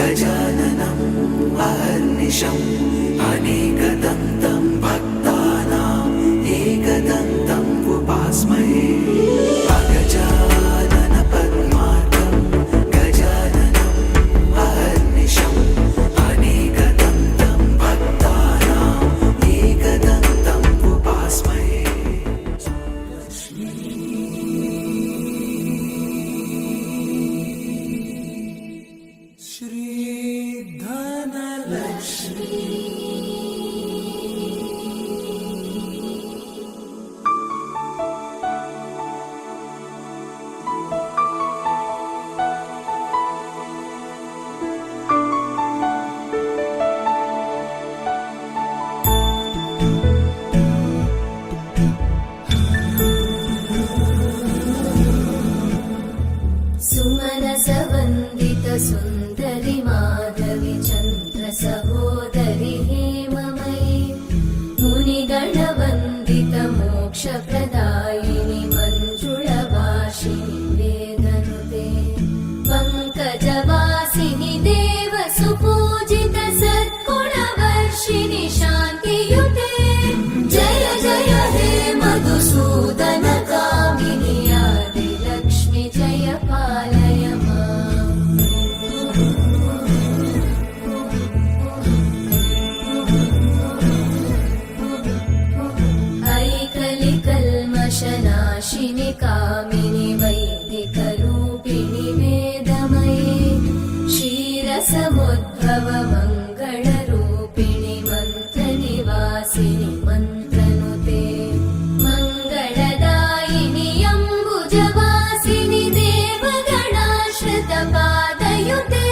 गजाननम् अहर्निशम् अनेकदन्तं भक्तानाम् एकदन्तम् उपास्महे अगजानन पद्मार्कं गजाननम् अहर्निशम् अनेकदन्तं भक्तानाम् एकदन्तम् उपास्महे श्री धनलक्ष्मी सुमनसवन्दित सुन्दरि माधवि चन्द्र सहोदरि हेममयि मुनिगणवन्दित मोक्षप्रदायिनि मञ्जुळवासिनि वेदनुते पङ्कजवासिनि देव सुपूजित सद्गुणवर्षिणि शान्तियुते जय जय हे मधुसूदन कामिनि आदिलक्ष्मि जय पालय माम् ऐकलिकल्मषनाशिनि कामिनि वैदिकरूपिणि वेदमयि क्षीरसमुद्भव मङ्गलरूपिणि मन्त्रनिवासिनि मन्त्रनुते मङ्गलदायिनि अम्बुजवासिनि देवगणाश्रितपादयुते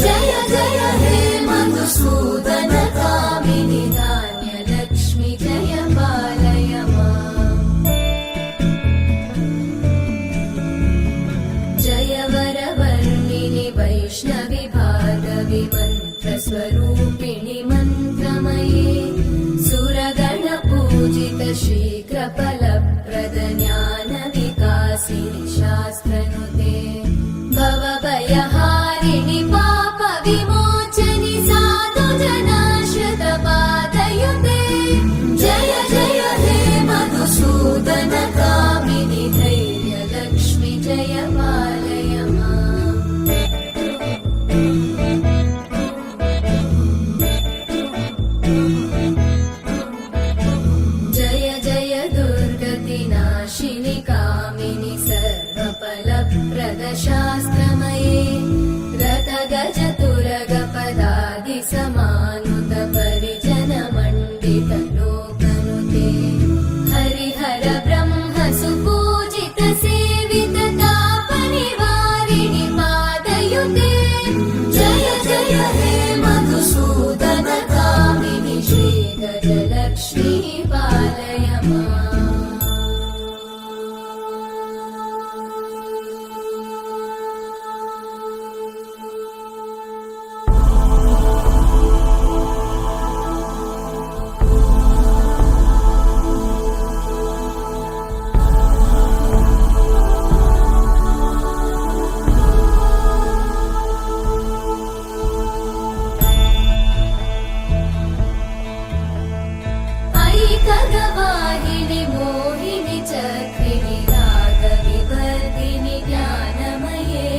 जय जय हे मधुसूदन कामिनि धान्यलक्ष्मि जय पालय माम् जय वरवर्णिनि वैष्णवि भार्गवि मन्त्रस्वरूपिणि मन्त्रमयि सुरगणपूजित शीघ्रफलप्रद ज्ञानविकासिनि शास्त्रनुते भवभयहारिणि पापविमोचनि साधुजनाश्रितपादयुते जय जय हे मधुसूदन कामिनि धैर्यलक्ष्मि जय पालय माम् जय जय दुर्गतिनाशिनि कामिनि सर्वफलप्रद शास्त्रमये रथगजतुरगपदादिसमानुत परिजनमण्डित लोकनुते हरिहर ब्रह्म सुपूजित सेवित तापनिवारिणि पादयुते जय जय हे मधुसूदन कामिनि श्रीगजलक्ष्मी पालय माम् ऐकगवाहिनि मोहिनि चक्रिणि रागविवर्धिनि ज्ञानमये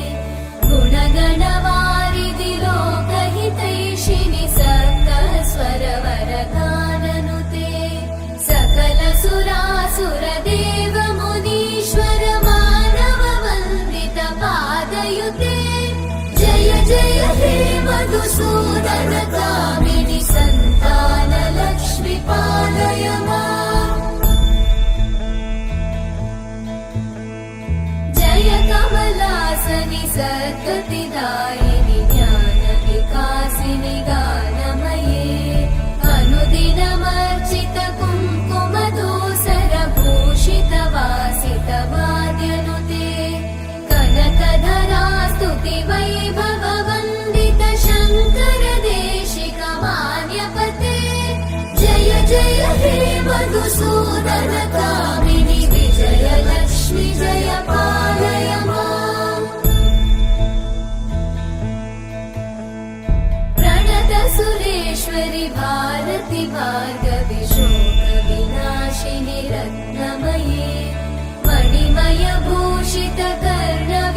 गुणगणवारिधि लोकहितैषिणि सप्तस्वरवरगाननुते सकल सुरासुर देव मुनीश्वर मानव वन्दित पादयुते जय जय हे मधुसूदन कामिनि सन्तान लक्ष्मि पालय माम् जय कमलासनि सद्गतिदायिनि ज्ञानविकासिनि गानमये अनुदिनमर्चित कुङ्कुमधूसर भूषित वासित वाद्यनुते कनकधरा स्तुति वैभव वन्दित शङ्कर देशिक मान्यपते जय जय हे मधुसूदन कामिनि विजयलक्ष्मि जय पालय माम् सर्वेश्वरि भारति भार्गवि शोकविनाशिनि रत्नमये मणिमयभूषितकर्णवेत्रं